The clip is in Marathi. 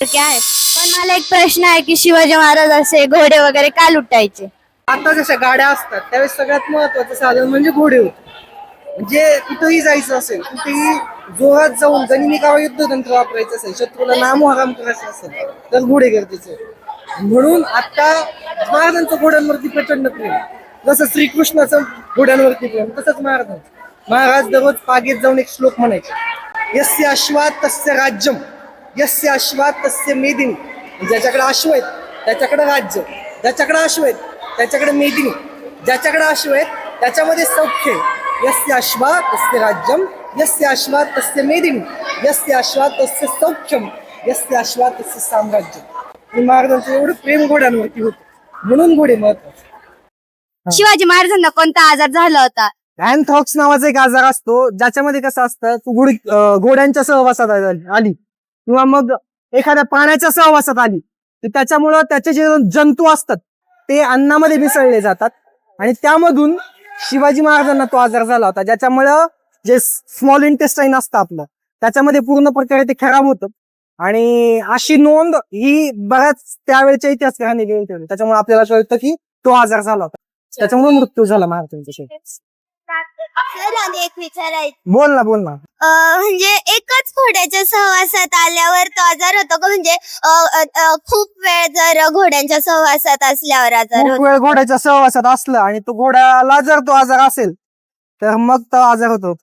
क्या आहे. पण मला एक प्रश्न आहे की शिवाजी महाराज असे घोडे वगैरे का लुटायचे? आता जशा गाड्या असतात त्यावेळेस सगळ्यात महत्वाचं साधन म्हणजे घोडे होते. म्हणजे कुठेही जायचं असेल, कुठेही जोरात जाऊन गनिमिकावर युद्धतंत्र वापरायचं असेल, शत्रूला नामोहराम करायचं असेल तर घोडे गरजेचे आहेत. म्हणून आता महाराजांचं घोड्यांवरती प्रचंड प्रेम. जसं श्रीकृष्णाचं घोड्यांवरती प्रेम तसंच महाराज दररोज पागेत जाऊन एक श्लोक म्हणायचे, यस्य अश्वात तस्य राज्यम, यस्य अश्वात तस्य मेदिनी. ज्याच्याकडे अश्व आहेत त्याच्याकडे राज्य, ज्याच्याकडे अश्व आहेत त्याच्याकडे मेदिनी, ज्याच्याकडे अश्व आहेत त्याच्यामध्ये सौख्य. यस्य अश्वा तस्य राज्यम, यस्य अश्वा तस्य मेदिनी, यस्य अश्वा तस्य सौख्यम, यस्य अश्वा तस्य साम्राज्य. महाराजांचं एवढं प्रेम घोड्यांवरती होतं म्हणून घोडे महत्वाचे. शिवाजी महाराजांना कोणता आजार झाला होता? अँथ्रॉक्स नावाचा एक आजार असतो, ज्याच्यामध्ये कसं असतं घोड्यांच्या सहवासात आली किंवा मग एखाद्या प्राण्याच्या सहवासात आली तर त्याच्यामुळं त्याचे जे जंतू असतात ते अन्नामध्ये मिसळले जातात आणि त्यामधून शिवाजी महाराजांना तो आजार झाला होता, ज्याच्यामुळं जे स्मॉल इंटेस्टाईन असतं आपलं त्याच्यामध्ये पूर्ण प्रकारे ते खराब होतं. आणि अशी नोंद ही बऱ्याच त्यावेळेच्या इतिहासकारांनी केली होती. त्याच्यामुळे आपल्याला कळतं की तो आजार झाला होता, त्याच्यामुळे मृत्यू झाला महाराजांचा. सर आणि एक विचारायचं, बोल ना. म्हणजे एकच घोड्याच्या सहवासात आल्यावर तो आजार होतो का? म्हणजे खूप वेळ जर घोड्यांच्या सहवासात असल्यावर आजार खूप होतो? वेळ घोड्याच्या सहवासात असलं आणि तो घोड्याला जर तो आजार असेल तर मग तो आजार होतो.